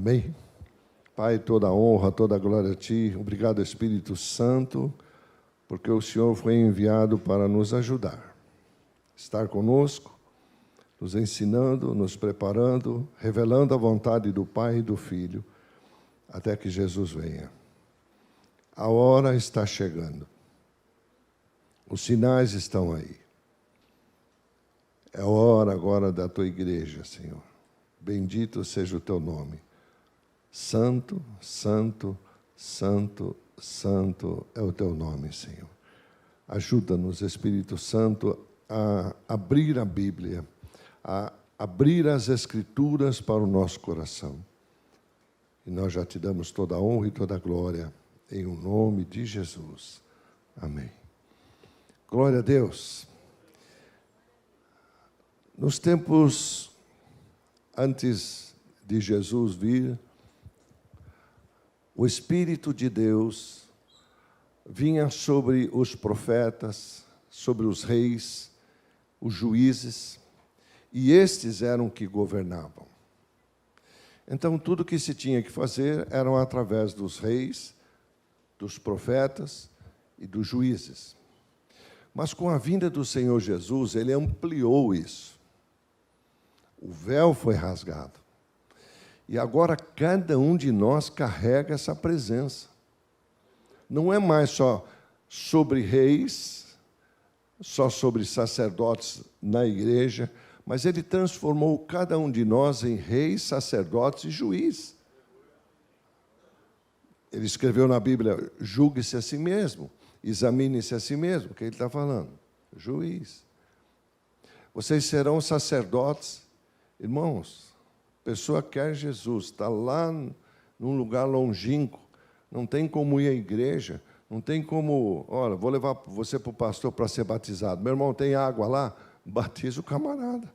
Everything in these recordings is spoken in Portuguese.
Amém? Pai, toda a honra, toda a glória a Ti. Obrigado, Espírito Santo, porque o Senhor foi enviado para nos ajudar. Estar conosco, nos ensinando, nos preparando, revelando a vontade do Pai e do Filho, até que Jesus venha. A hora está chegando. Os sinais estão aí. É a hora agora da Tua igreja, Senhor. Bendito seja o Teu nome. Santo, santo, santo, santo é o Teu nome, Senhor. Ajuda-nos, Espírito Santo, a abrir a Bíblia, a abrir as Escrituras para o nosso coração. E nós já Te damos toda a honra e toda a glória, em o nome de Jesus. Amém. Glória a Deus. Nos tempos antes de Jesus vir, o Espírito de Deus vinha sobre os profetas, sobre os reis, os juízes, e estes eram que governavam. Então, tudo que se tinha que fazer era através dos reis, dos profetas e dos juízes. Mas com a vinda do Senhor Jesus, Ele ampliou isso. O véu foi rasgado. E agora cada um de nós carrega essa presença. Não é mais só sobre reis, só sobre sacerdotes na igreja, mas Ele transformou cada um de nós em reis, sacerdotes e juiz. Ele escreveu na Bíblia, julgue-se a si mesmo, examine-se a si mesmo. O que ele está falando? Juiz. Vocês serão sacerdotes. Irmãos, a pessoa quer Jesus, está lá num lugar longínquo, não tem como ir à igreja, não tem como, olha, vou levar você para o pastor para ser batizado. Meu irmão, tem água lá? Batiza o camarada.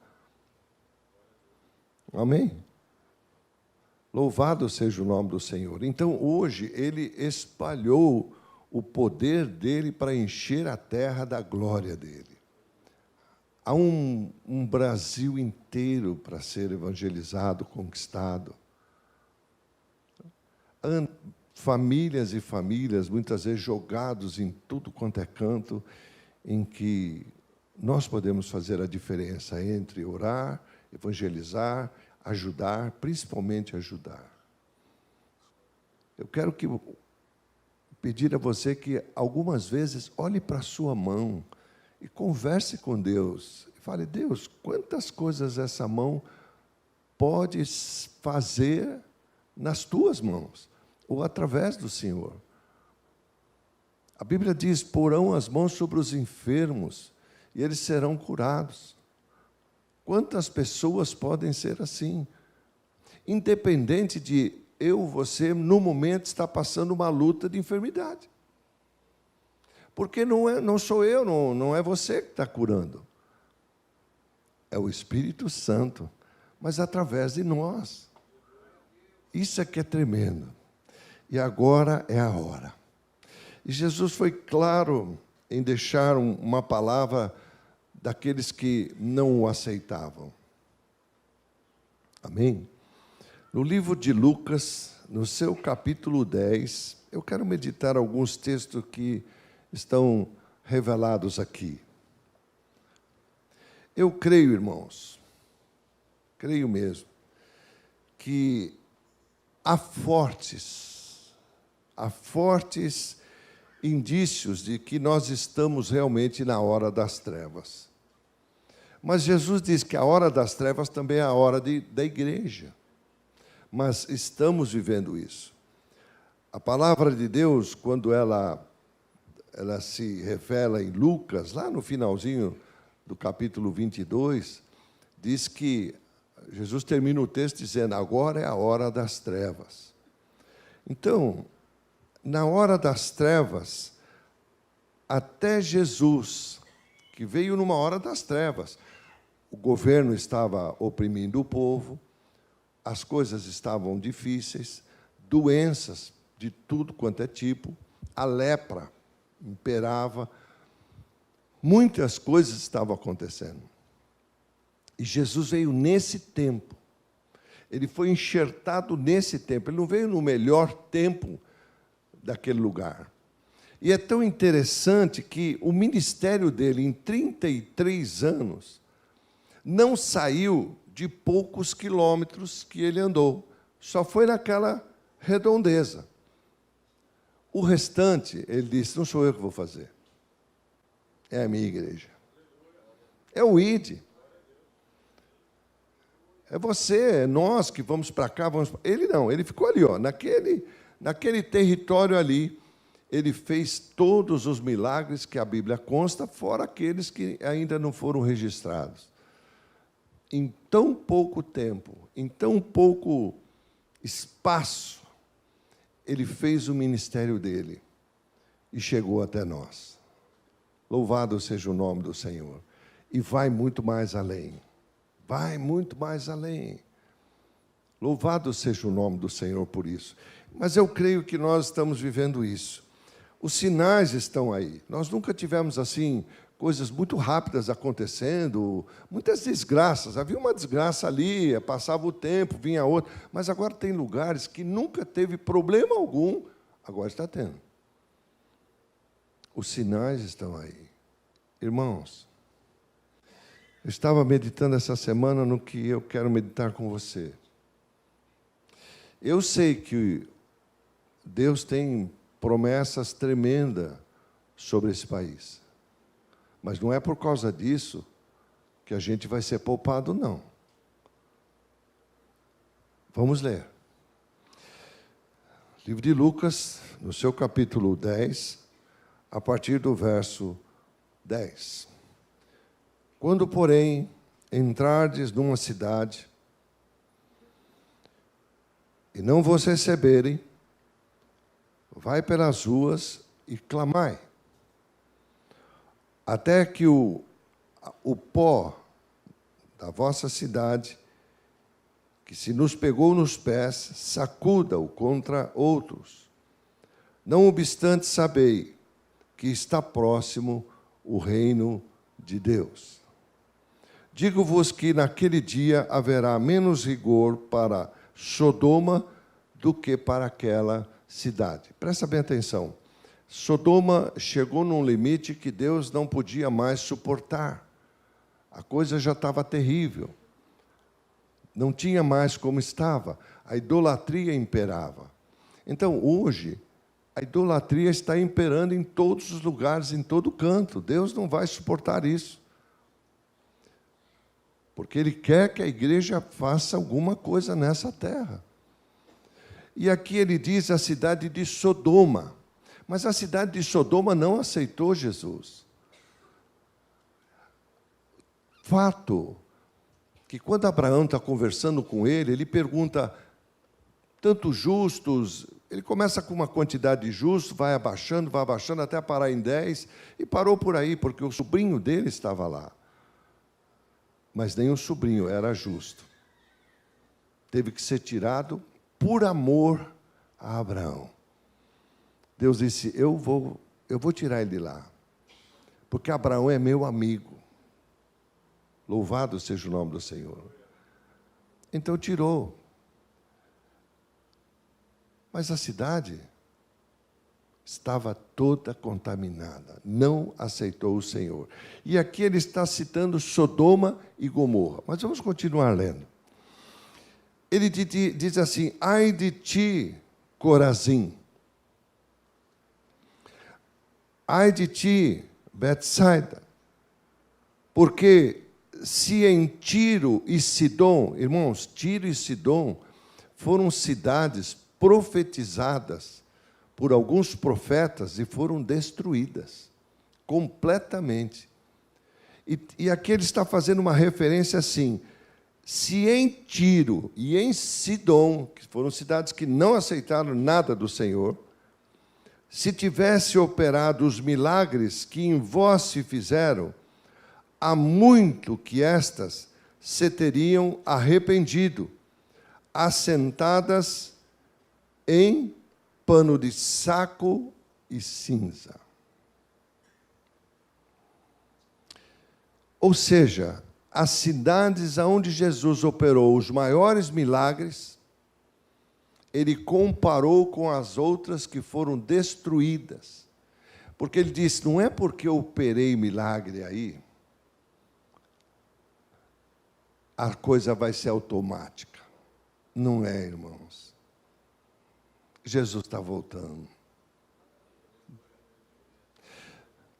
Amém? Louvado seja o nome do Senhor. Então, hoje, Ele espalhou o poder dEle para encher a terra da glória dEle. Há um Brasil inteiro para ser evangelizado, conquistado. Famílias e famílias, muitas vezes jogados em tudo quanto é canto, em que nós podemos fazer a diferença entre orar, evangelizar, ajudar, principalmente ajudar. Eu quero pedir a você que, algumas vezes, olhe para a sua mão e converse com Deus. Fale, Deus, quantas coisas essa mão pode fazer nas tuas mãos, ou através do Senhor. A Bíblia diz, porão as mãos sobre os enfermos, e eles serão curados. Quantas pessoas podem ser assim? Independente de você, no momento, estar passando uma luta de enfermidade. Porque não sou eu, não é você que está curando. É o Espírito Santo, mas através de nós. Isso é que é tremendo. E agora é a hora. E Jesus foi claro em deixar uma palavra daqueles que não o aceitavam. Amém? No livro de Lucas, no seu capítulo 10, eu quero meditar alguns textos que estão revelados aqui. Eu creio, irmãos, creio mesmo, que há fortes indícios de que nós estamos realmente na hora das trevas. Mas Jesus diz que a hora das trevas também é a hora da igreja. Mas estamos vivendo isso. A palavra de Deus, quando ela se revela em Lucas, lá no finalzinho do capítulo 22, diz que Jesus termina o texto dizendo, agora é a hora das trevas. Então, na hora das trevas, até Jesus, que veio numa hora das trevas, o governo estava oprimindo o povo, as coisas estavam difíceis, doenças de tudo quanto é tipo, a lepra imperava, muitas coisas estavam acontecendo. E Jesus veio nesse tempo. Ele foi enxertado nesse tempo. Ele não veio no melhor tempo daquele lugar. E é tão interessante que o ministério dele, em 33 anos, não saiu de poucos quilômetros que ele andou. Só foi naquela redondeza. O restante, ele disse, não sou eu que vou fazer. É a minha igreja. É o ID. É você, é nós que vamos para cá. Ele não, ele ficou ali, ó, naquele território ali. Ele fez todos os milagres que a Bíblia consta, fora aqueles que ainda não foram registrados. Em tão pouco tempo, em tão pouco espaço, ele fez o ministério dele e chegou até nós. Louvado seja o nome do Senhor. E vai muito mais além. Vai muito mais além. Louvado seja o nome do Senhor por isso. Mas eu creio que nós estamos vivendo isso. Os sinais estão aí. Nós nunca tivemos assim coisas muito rápidas acontecendo, muitas desgraças. Havia uma desgraça ali, passava o tempo, vinha outra. Mas agora tem lugares que nunca teve problema algum, agora está tendo. Os sinais estão aí. Irmãos, eu estava meditando essa semana no que eu quero meditar com você. Eu sei que Deus tem promessas tremendas sobre esse país. Mas não é por causa disso que a gente vai ser poupado, não. Vamos ler. Livro de Lucas, no seu capítulo 10, a partir do verso 10. Quando, porém, entrardes numa cidade e não vos receberem, vai pelas ruas e clamai, até que o pó da vossa cidade, que se nos pegou nos pés, sacuda-o contra outros. Não obstante, sabei que está próximo o reino de Deus. Digo-vos que naquele dia haverá menos rigor para Sodoma do que para aquela cidade. Presta bem atenção. Sodoma chegou num limite que Deus não podia mais suportar. A coisa já estava terrível. Não tinha mais como estava. A idolatria imperava. Então, hoje, a idolatria está imperando em todos os lugares, em todo canto. Deus não vai suportar isso. Porque Ele quer que a igreja faça alguma coisa nessa terra. E aqui ele diz a cidade de Sodoma. Mas a cidade de Sodoma não aceitou Jesus. Fato que quando Abraão está conversando com ele, ele pergunta, tantos justos, ele começa com uma quantidade de justos, vai abaixando até parar em 10, e parou por aí, porque o sobrinho dele estava lá. Mas nem o sobrinho era justo. Teve que ser tirado por amor a Abraão. Deus disse, eu vou tirar ele de lá, porque Abraão é meu amigo. Louvado seja o nome do Senhor. Então tirou. Mas a cidade estava toda contaminada, não aceitou o Senhor. E aqui ele está citando Sodoma e Gomorra. Mas vamos continuar lendo. Ele diz assim, ai de ti, Corazim. Ai de ti, Betsaida, porque se em Tiro e Sidom, irmãos, Tiro e Sidom foram cidades profetizadas por alguns profetas e foram destruídas completamente. E aqui ele está fazendo uma referência assim, se em Tiro e em Sidom, que foram cidades que não aceitaram nada do Senhor, se tivesse operado os milagres que em vós se fizeram, há muito que estas se teriam arrependido, assentadas em pano de saco e cinza. Ou seja, as cidades onde Jesus operou os maiores milagres, ele comparou com as outras que foram destruídas. Porque ele disse, não é porque eu operei milagre aí, a coisa vai ser automática. Não é, irmãos. Jesus está voltando.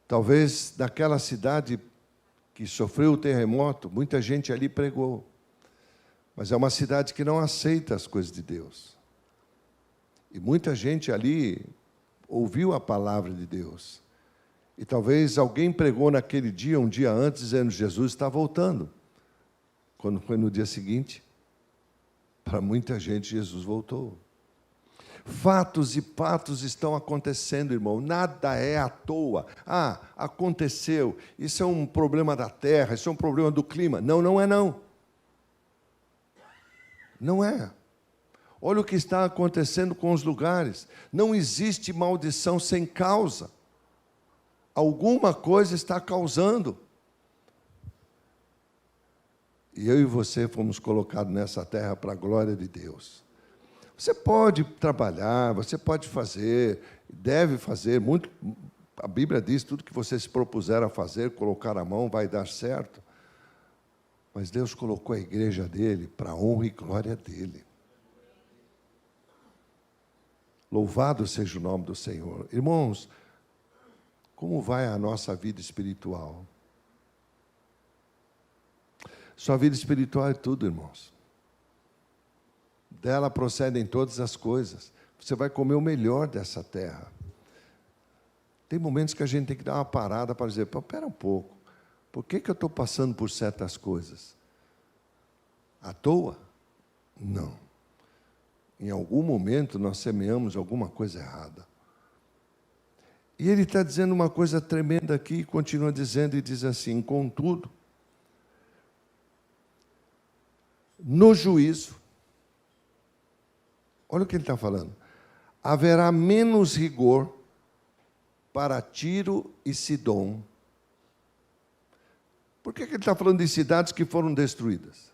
Talvez naquela cidade que sofreu o terremoto, muita gente ali pregou. Mas é uma cidade que não aceita as coisas de Deus. E muita gente ali ouviu a palavra de Deus. E talvez alguém pregou naquele dia, um dia antes, dizendo, Jesus está voltando. Quando foi no dia seguinte, para muita gente, Jesus voltou. Fatos e fatos estão acontecendo, irmão. Nada é à toa. Ah, aconteceu. Isso é um problema da terra, isso é um problema do clima. Não, não é não. Não é. Olha o que está acontecendo com os lugares. Não existe maldição sem causa. Alguma coisa está causando. E eu e você fomos colocados nessa terra para a glória de Deus. Você pode trabalhar, você pode fazer, deve fazer, muito, a Bíblia diz, tudo que você se propuser a fazer, colocar a mão, vai dar certo. Mas Deus colocou a igreja dele para a honra e glória dele. Louvado seja o nome do Senhor. Irmãos, como vai a nossa vida espiritual? Sua vida espiritual é tudo, irmãos. Dela procedem todas as coisas. Você vai comer o melhor dessa terra. Tem momentos que a gente tem que dar uma parada para dizer, espera um pouco, por que eu estou passando por certas coisas? À toa? Não. Em algum momento nós semeamos alguma coisa errada. E ele está dizendo uma coisa tremenda aqui, continua dizendo e diz assim, contudo, no juízo, olha o que ele está falando, haverá menos rigor para Tiro e Sidom. Por que ele está falando de cidades que foram destruídas?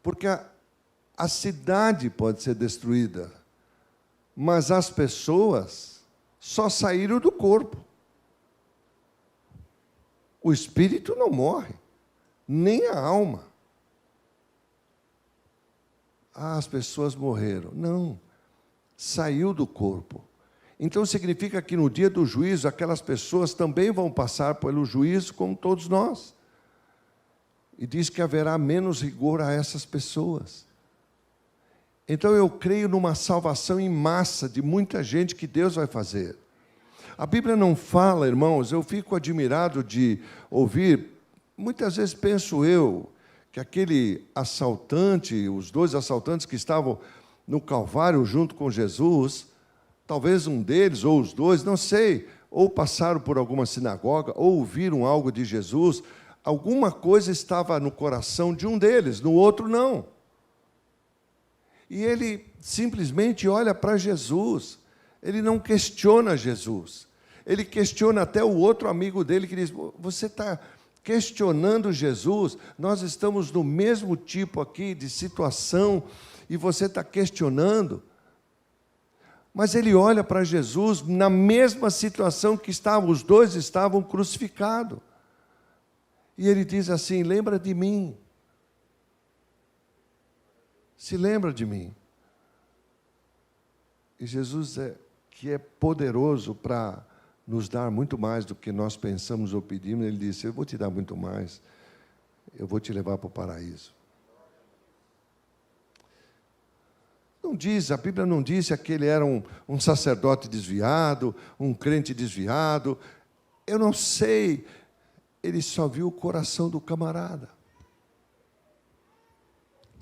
Porque a cidade pode ser destruída, mas as pessoas só saíram do corpo. O espírito não morre, nem a alma. Ah, as pessoas morreram. Não, saiu do corpo. Então significa que no dia do juízo, aquelas pessoas também vão passar pelo juízo como todos nós. E diz que haverá menos rigor a essas pessoas. Então eu creio numa salvação em massa de muita gente que Deus vai fazer. A Bíblia não fala, irmãos, eu fico admirado de ouvir, muitas vezes penso eu, que aquele assaltante, os dois assaltantes que estavam no Calvário junto com Jesus, talvez um deles, ou os dois, não sei, ou passaram por alguma sinagoga, ou ouviram algo de Jesus, alguma coisa estava no coração de um deles, no outro não. E ele simplesmente olha para Jesus, ele não questiona Jesus, ele questiona até o outro amigo dele que diz, você está questionando Jesus, nós estamos no mesmo tipo aqui de situação, e você está questionando. Mas ele olha para Jesus na mesma situação que estavam, os dois estavam crucificados. E ele diz assim, lembra de mim. Se lembra de mim. E Jesus, que é poderoso para nos dar muito mais do que nós pensamos ou pedimos, ele disse, eu vou te dar muito mais, eu vou te levar para o paraíso. Não diz, a Bíblia não disse que ele era um sacerdote desviado, um crente desviado, eu não sei, ele só viu o coração do camarada,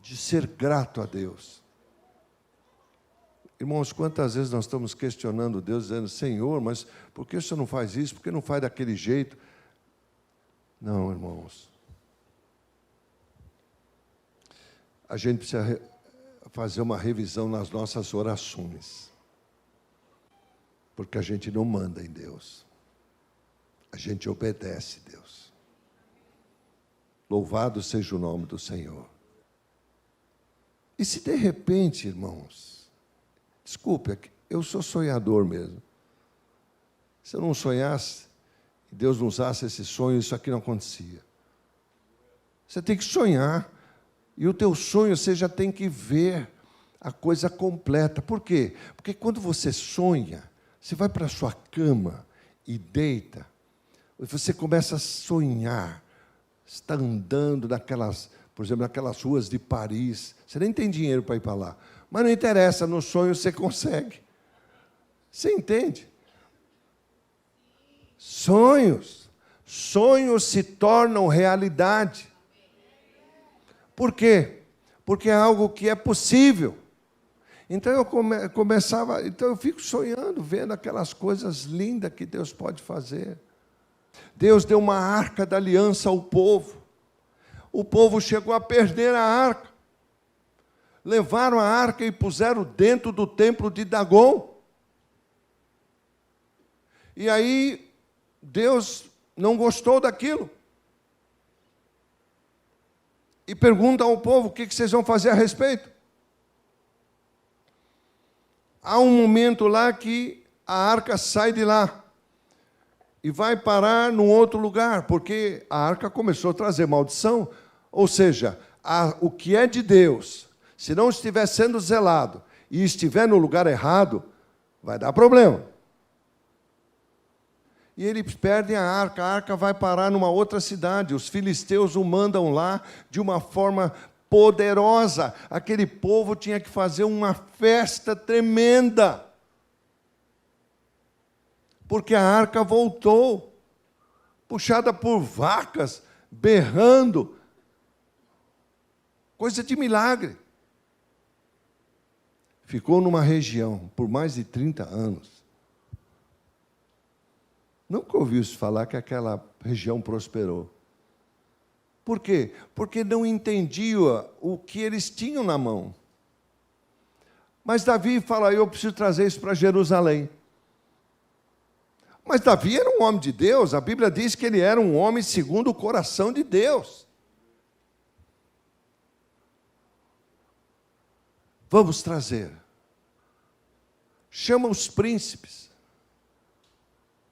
de ser grato a Deus. Irmãos, quantas vezes nós estamos questionando Deus, dizendo, Senhor, mas por que o Senhor não faz isso? Por que não faz daquele jeito? Não, irmãos. A gente precisa fazer uma revisão nas nossas orações. Porque a gente não manda em Deus. A gente obedece a Deus. Louvado seja o nome do Senhor. E se de repente, irmãos, desculpe, eu sou sonhador mesmo. Se eu não sonhasse, e Deus não usasse esse sonho, isso aqui não acontecia. Você tem que sonhar, e o teu sonho você já tem que ver a coisa completa. Por quê? Porque quando você sonha, você vai para a sua cama e deita, você começa a sonhar, está andando por exemplo, naquelas ruas de Paris, você nem tem dinheiro para ir para lá, mas não interessa, no sonho você consegue. Você entende? Sonhos se tornam realidade. Por quê? Porque é algo que é possível. Então eu fico sonhando, vendo aquelas coisas lindas que Deus pode fazer. Deus deu uma arca da aliança ao povo. O povo chegou a perder a arca. Levaram a arca e puseram dentro do templo de Dagon. E aí, Deus não gostou daquilo. E pergunta ao povo, o que vocês vão fazer a respeito? Há um momento lá que a arca sai de lá e vai parar num outro lugar, porque a arca começou a trazer maldição, ou seja, o que é de Deus, se não estiver sendo zelado e estiver no lugar errado, vai dar problema. E eles perdem a arca vai parar numa outra cidade, os filisteus o mandam lá de uma forma poderosa. Aquele povo tinha que fazer uma festa tremenda, porque a arca voltou, puxada por vacas, berrando, coisa de milagre. Ficou numa região por mais de 30 anos. Nunca ouviu-se falar que aquela região prosperou. Por quê? Porque não entendia o que eles tinham na mão. Mas Davi fala, eu preciso trazer isso para Jerusalém. Mas Davi era um homem de Deus, a Bíblia diz que ele era um homem segundo o coração de Deus. Vamos trazer. Chama os príncipes.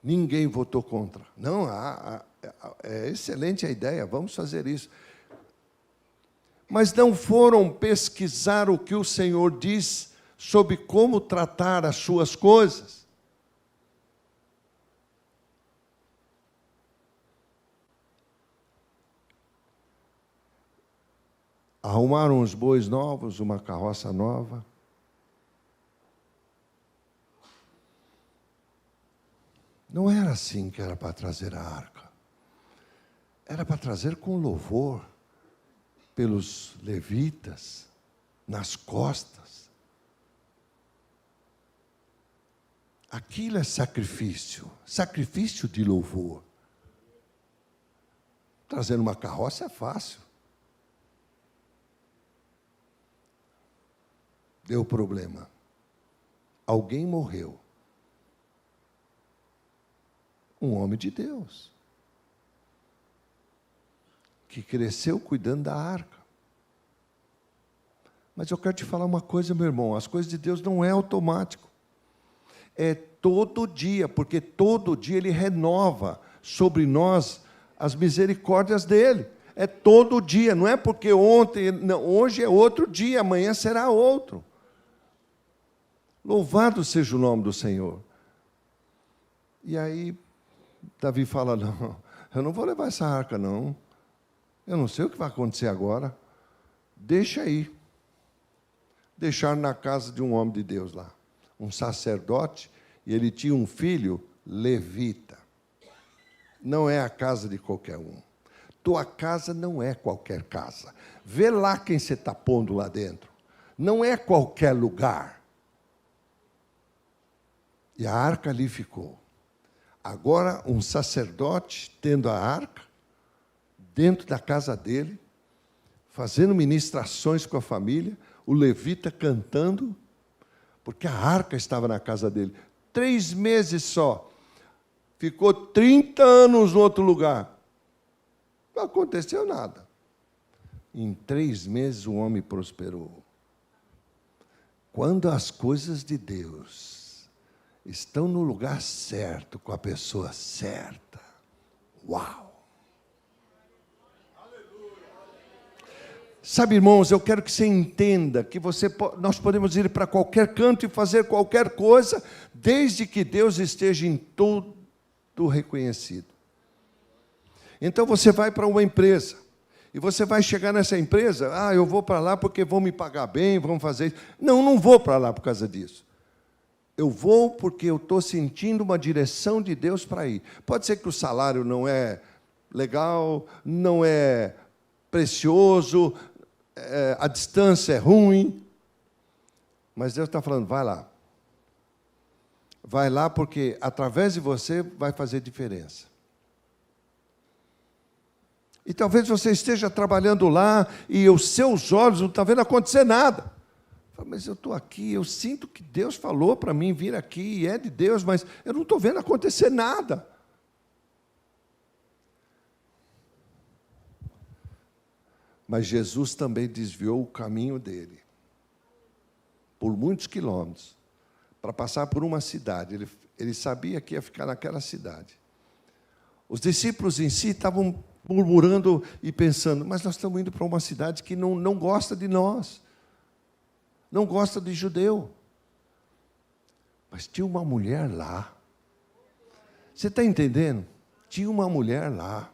Ninguém votou contra. Não, é excelente a ideia, vamos fazer isso. Mas não foram pesquisar o que o Senhor diz sobre como tratar as suas coisas. Arrumaram os bois novos, uma carroça nova. Não era assim que era para trazer a arca. Era para trazer com louvor, pelos levitas, nas costas. Aquilo é sacrifício de louvor. Trazer uma carroça é fácil. Deu problema. Alguém morreu. Um homem de Deus, que cresceu cuidando da arca. Mas eu quero te falar uma coisa, meu irmão, as coisas de Deus não é automático. É todo dia, porque todo dia Ele renova sobre nós as misericórdias dEle. É todo dia, não é porque ontem, não, hoje é outro dia, amanhã será outro. Louvado seja o nome do Senhor. E aí, Davi fala, não, eu não vou levar essa arca, não. Eu não sei o que vai acontecer agora. Deixa aí. Deixar na casa de um homem de Deus lá. Um sacerdote, e ele tinha um filho levita. Não é a casa de qualquer um. Tua casa não é qualquer casa. Vê lá quem você está pondo lá dentro. Não é qualquer lugar. E a arca ali ficou. Agora, um sacerdote tendo a arca, dentro da casa dele, fazendo ministrações com a família, o levita cantando, porque a arca estava na casa dele. 3 meses só. Ficou 30 anos no outro lugar. Não aconteceu nada. Em 3 meses o homem prosperou. Quando as coisas de Deus estão no lugar certo, com a pessoa certa, uau! Sabe, irmãos, eu quero que você entenda que nós podemos ir para qualquer canto e fazer qualquer coisa, desde que Deus esteja em todo reconhecido. Então você vai para uma empresa, e você vai chegar nessa empresa, eu vou para lá porque vão me pagar bem, vão fazer isso. Não, não vou para lá por causa disso. Eu vou porque eu estou sentindo uma direção de Deus para ir. Pode ser que o salário não é legal, não é precioso, a distância é ruim, mas Deus está falando, vai lá. Vai lá porque, através de você, vai fazer diferença. E talvez você esteja trabalhando lá e os seus olhos não estão vendo acontecer nada. Mas eu estou aqui, eu sinto que Deus falou para mim vir aqui, e é de Deus, mas eu não estou vendo acontecer nada. Mas Jesus também desviou o caminho dele, por muitos quilômetros, para passar por uma cidade. Ele sabia que ia ficar naquela cidade. Os discípulos em si estavam murmurando e pensando, mas nós estamos indo para uma cidade que não gosta de nós, não gosta de judeu. Mas tinha uma mulher lá. Você está entendendo? Tinha uma mulher lá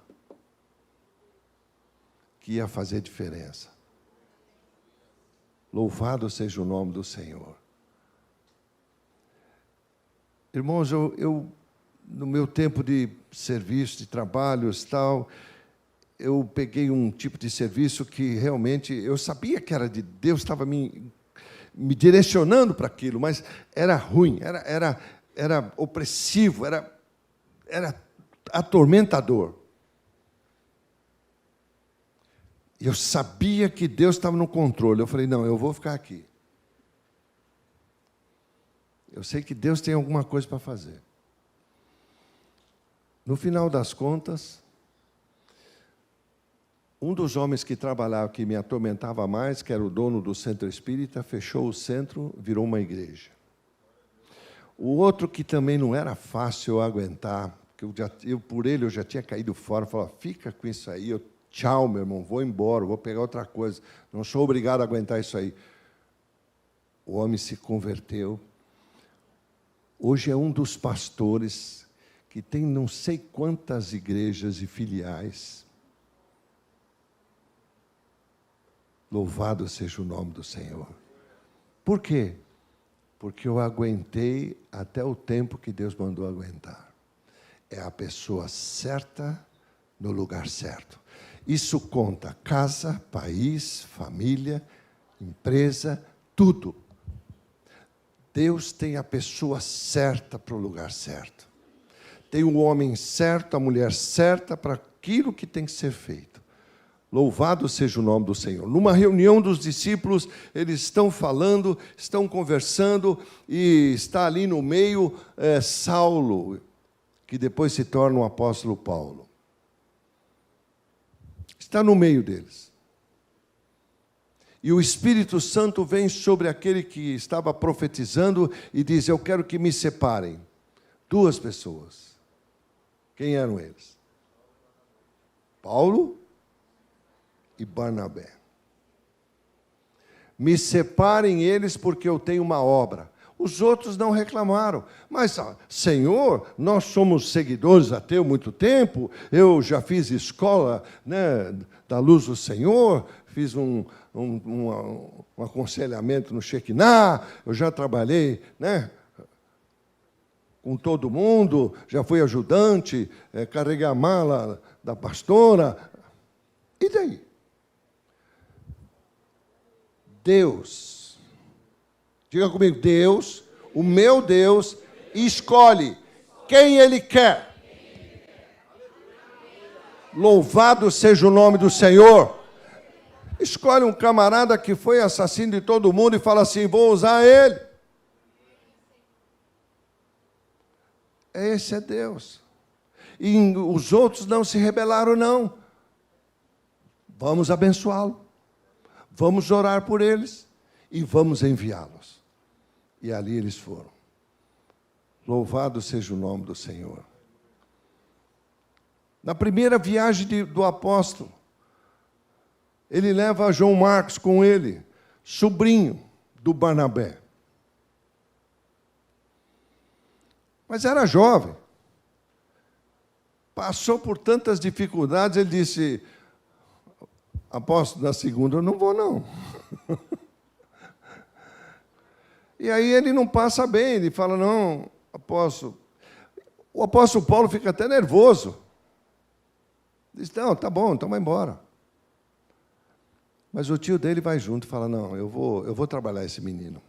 que ia fazer diferença. Louvado seja o nome do Senhor. Irmãos, eu no meu tempo de serviço, de trabalhos e tal, eu peguei um tipo de serviço que realmente eu sabia que era de Deus, estava me direcionando para aquilo, mas era ruim, era opressivo, era atormentador. E eu sabia que Deus estava no controle. Eu falei, não, eu vou ficar aqui. Eu sei que Deus tem alguma coisa para fazer. No final das contas, um dos homens que trabalhava, que me atormentava mais, que era o dono do centro espírita, fechou o centro, virou uma igreja. O outro que também não era fácil eu aguentar, porque por ele eu já tinha caído fora, falava, fica com isso aí, tchau, meu irmão, vou embora, vou pegar outra coisa, não sou obrigado a aguentar isso aí. O homem se converteu. Hoje é um dos pastores que tem não sei quantas igrejas e filiais. Louvado seja o nome do Senhor. Por quê? Porque eu aguentei até o tempo que Deus mandou aguentar. É a pessoa certa no lugar certo. Isso conta casa, país, família, empresa, tudo. Deus tem a pessoa certa para o lugar certo. Tem o homem certo, a mulher certa para aquilo que tem que ser feito. Louvado seja o nome do Senhor. Numa reunião dos discípulos, eles estão falando, estão conversando, e está ali no meio Saulo, que depois se torna o apóstolo Paulo. Está no meio deles. E o Espírito Santo vem sobre aquele que estava profetizando e diz, eu quero que me separem 2 pessoas. Quem eram eles? Paulo e Barnabé. Me separem eles porque eu tenho uma obra. Os outros não reclamaram. Mas, Senhor, nós somos seguidores há muito tempo, eu já fiz escola, né, da luz do Senhor, fiz um aconselhamento no Shekinah, eu já trabalhei, né, com todo mundo, já fui ajudante, carreguei a mala da pastora. E daí? Deus, diga comigo, Deus, o meu Deus, escolhe quem Ele quer. Louvado seja o nome do Senhor. Escolhe um camarada que foi assassino de todo mundo e fala assim, vou usar ele. Esse é Deus. E os outros não se rebelaram, não. Vamos abençoá-lo. vamos orar por eles e vamos enviá-los. E ali eles foram. Louvado seja o nome do Senhor. Na primeira viagem do apóstolo, ele leva João Marcos com ele, sobrinho do Barnabé. Mas era jovem. Passou por tantas dificuldades, ele disse: apóstolo, na segunda eu não vou, não. E aí ele não passa bem, ele fala: não, apóstolo. O apóstolo Paulo fica até nervoso. Diz: não, tá bom, então vai embora. Mas o tio dele vai junto e fala: não, eu vou trabalhar esse menino.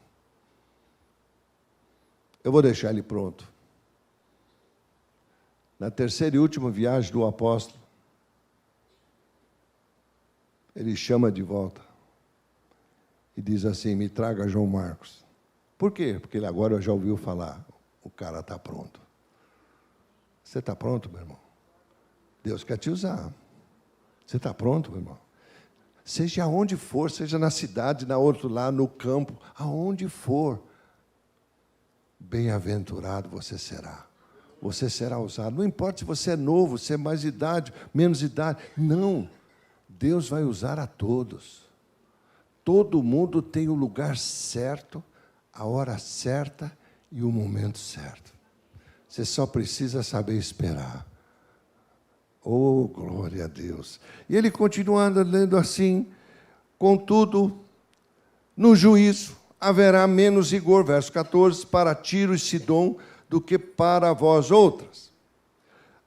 Eu vou deixar ele pronto. Na terceira e última viagem do apóstolo, ele chama de volta e diz assim: me traga João Marcos. Por quê? Porque ele agora já ouviu falar, o cara está pronto. Você está pronto, meu irmão? Deus quer te usar. Você está pronto, meu irmão? Seja aonde for, seja na cidade, na outro lado, no campo, aonde for, bem-aventurado você será. Você será usado. Não importa se você é novo, se é mais idade, menos idade. Não. Deus vai usar a todos. Todo mundo tem o lugar certo, a hora certa e o momento certo. Você só precisa saber esperar. Oh, glória a Deus. E ele continua lendo assim: contudo, no juízo haverá menos rigor, verso 14, para Tiro e Sidom, do que para vós outras.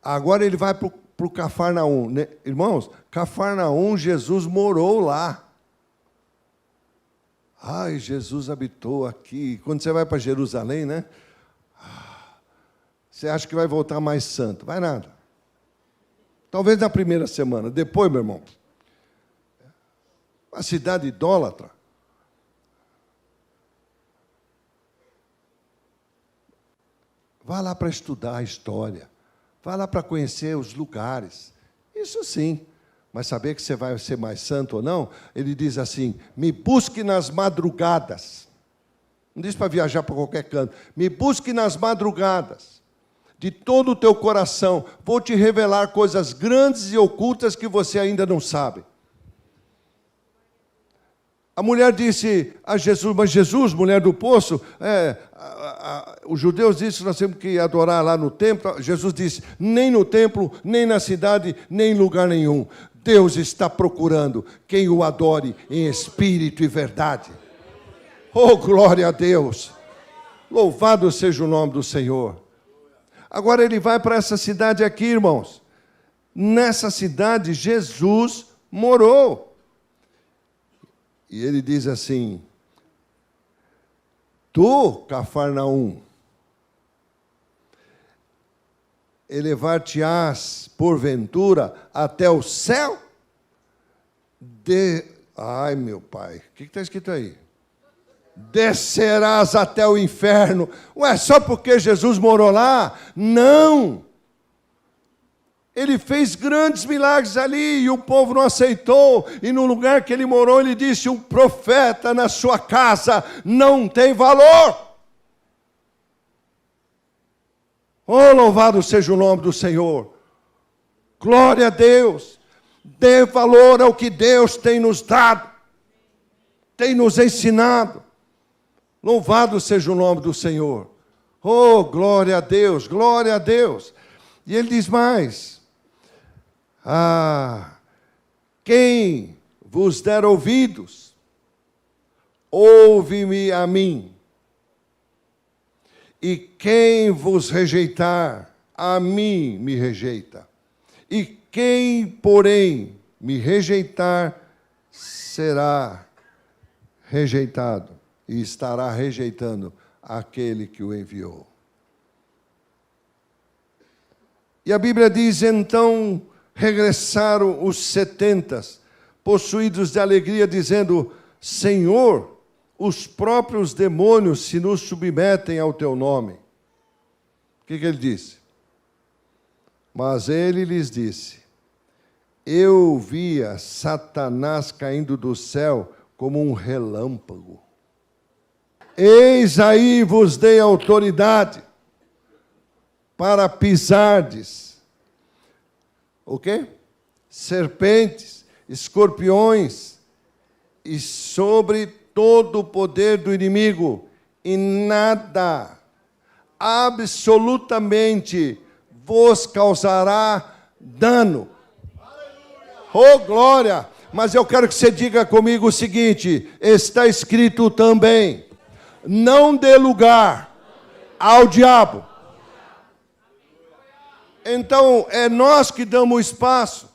Agora ele vai para o Cafarnaum. Né? Irmãos, Cafarnaum, Jesus morou lá. Ai, Jesus habitou aqui. Quando você vai para Jerusalém, né? Você acha que vai voltar mais santo. Vai nada. Talvez na primeira semana. Depois, meu irmão, uma cidade idólatra. Vá lá para estudar a história. Vá lá para conhecer os lugares. Isso sim. Mas saber que você vai ser mais santo ou não, ele diz assim: me busque nas madrugadas. Não diz para viajar para qualquer canto. Me busque nas madrugadas. De todo o teu coração. Vou te revelar coisas grandes e ocultas que você ainda não sabe. A mulher disse a Jesus: mas Jesus, mulher do poço, os judeus disseram que nós temos que adorar lá no templo. Jesus disse: nem no templo, nem na cidade, nem em lugar nenhum. Deus está procurando quem o adore em espírito e verdade. Oh, glória a Deus! Louvado seja o nome do Senhor. Agora ele vai para essa cidade aqui, irmãos. Nessa cidade, Jesus morou. E ele diz assim: tu, Cafarnaum, elevar-te-ás, porventura, até o céu? Ai, meu pai, o que está escrito aí? Descerás até o inferno. Ué, só porque Jesus morou lá? Não! Ele fez grandes milagres ali e o povo não aceitou. E no lugar que ele morou, ele disse: um profeta na sua casa não tem valor. Oh, louvado seja o nome do Senhor. Glória a Deus. Dê valor ao que Deus tem nos dado, tem nos ensinado. Louvado seja o nome do Senhor. Oh, glória a Deus, glória a Deus. E ele diz mais: quem vos der ouvidos, ouve-me a mim. E quem vos rejeitar, a mim me rejeita. E quem, porém, me rejeitar, será rejeitado. E estará rejeitando aquele que o enviou. E a Bíblia diz: então regressaram os 70, possuídos de alegria, dizendo: Senhor, os próprios demônios se nos submetem ao teu nome. O que ele disse? Mas ele lhes disse: eu via Satanás caindo do céu como um relâmpago. Eis aí vos dei autoridade para pisardes. O quê? Serpentes, escorpiões e sobre todo o poder do inimigo. E nada, absolutamente, vos causará dano. Oh, glória! Mas eu quero que você diga comigo o seguinte: está escrito também, não dê lugar ao diabo. Então, é nós que damos espaço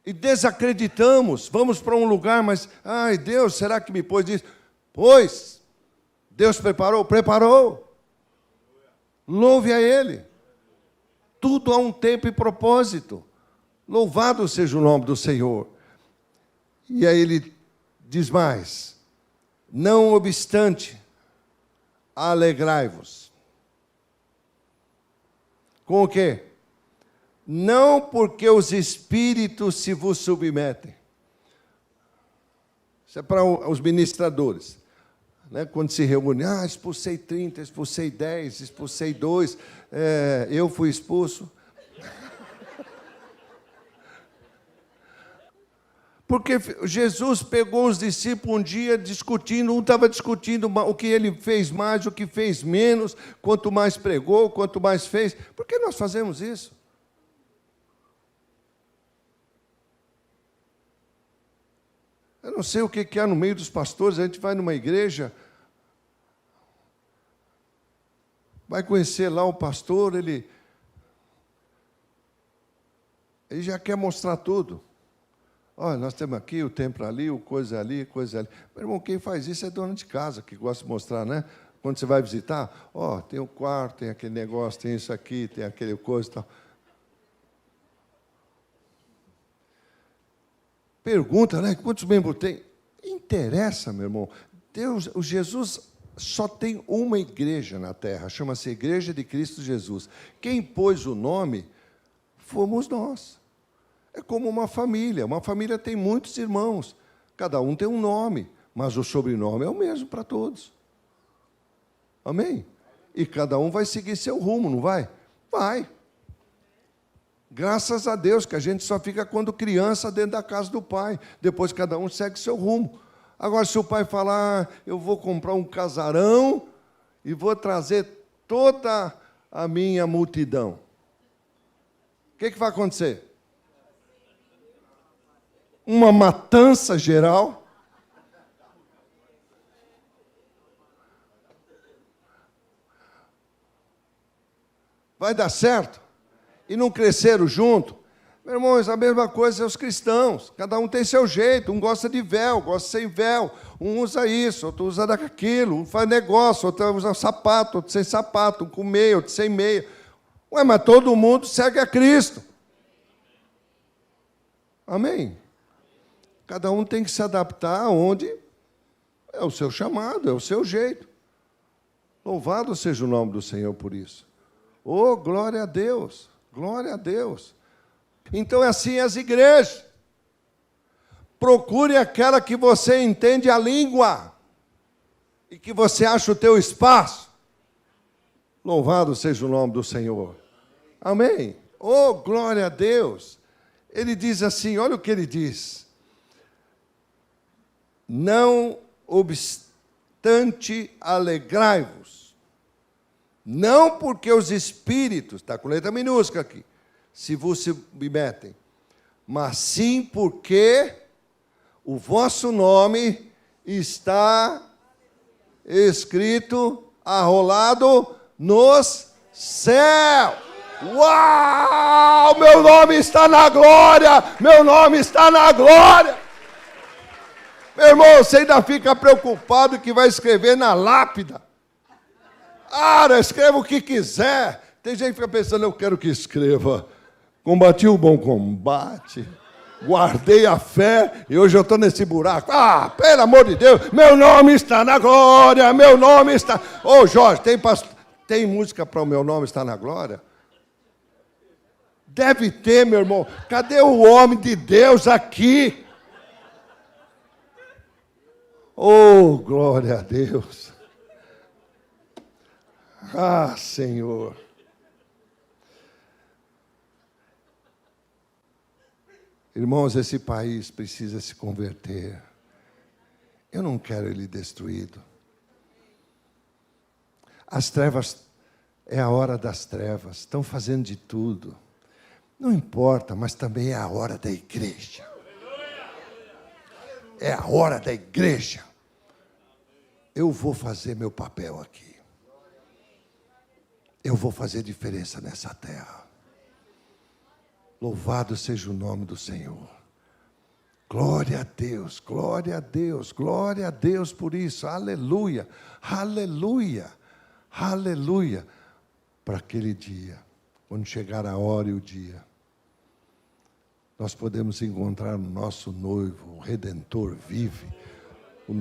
e desacreditamos. Vamos para um lugar, mas, ai, Deus, será que me pôs isso? Pois, Deus preparou? Preparou. Louve a Ele. Tudo há um tempo e propósito. Louvado seja o nome do Senhor. E aí ele diz mais: não obstante, alegrai-vos. Com o quê? Não porque os espíritos se vos submetem. Isso é para os ministradores. Né? Quando se reúne, expulsei 30, expulsei 10, expulsei 2, eu fui expulso. Porque Jesus pegou os discípulos um dia discutindo, um estava discutindo o que ele fez mais, o que fez menos, quanto mais pregou, quanto mais fez. Por que nós fazemos isso? Eu não sei o que há no meio dos pastores. A gente vai numa igreja, vai conhecer lá o pastor, ele já quer mostrar tudo. Olha, nós temos aqui o templo ali, o coisa ali, coisa ali. Meu irmão, quem faz isso é dono de casa, que gosta de mostrar, né? Quando você vai visitar, tem o quarto, tem aquele negócio, tem isso aqui, tem aquele coisa e tal. Pergunta, né? Quantos membros tem? Interessa, meu irmão. O Jesus só tem uma igreja na terra, chama-se Igreja de Cristo Jesus. Quem pôs o nome fomos nós. É como uma família tem muitos irmãos, cada um tem um nome, mas o sobrenome é o mesmo para todos. Amém? E cada um vai seguir seu rumo, não vai? Vai. Graças a Deus que a gente só fica quando criança dentro da casa do pai, depois cada um segue seu rumo. Agora, se o pai falar, eu vou comprar um casarão e vou trazer toda a minha multidão, o que vai acontecer? Uma matança geral. Vai dar certo? E não cresceram junto? Meus irmãos, a mesma coisa é os cristãos. Cada um tem seu jeito. Um gosta de véu, gosta sem véu. Um usa isso, outro usa daquilo. Um faz negócio, outro usa sapato, outro sem sapato. Um com meia, outro sem meia. Ué, mas todo mundo segue a Cristo. Amém? Cada um tem que se adaptar aonde é o seu chamado, é o seu jeito. Louvado seja o nome do Senhor por isso. Oh, glória a Deus, glória a Deus. Então é assim as igrejas. Procure aquela que você entende a língua e que você acha o teu espaço. Louvado seja o nome do Senhor. Amém? Oh, glória a Deus. Ele diz assim, olha o que ele diz. Não obstante, alegrai-vos. Não porque os espíritos, está com letra minúscula aqui, se vos submetem, mas sim porque o vosso nome está escrito, arrolado nos céus. Uau! Meu nome está na glória! Meu nome está na glória! Meu irmão, você ainda fica preocupado que vai escrever na lápida. Escreva o que quiser. Tem gente que fica pensando, eu quero que escreva. Combati o bom combate, guardei a fé e hoje eu estou nesse buraco. Pelo amor de Deus, meu nome está na glória, meu nome está... Jorge, tem música para o meu nome está na glória? Deve ter, meu irmão. Cadê o homem de Deus aqui? Oh, glória a Deus. Ah, Senhor. Irmãos, esse país precisa se converter. Eu não quero ele destruído. As trevas, é a hora das trevas, estão fazendo de tudo. Não importa, mas também é a hora da igreja. É a hora da igreja. Eu vou fazer meu papel aqui. Eu vou fazer diferença nessa terra. Louvado seja o nome do Senhor. Glória a Deus, glória a Deus, glória a Deus por isso. Aleluia, aleluia, aleluia. Para aquele dia, quando chegar a hora e o dia, nós podemos encontrar o nosso noivo, o Redentor vive. O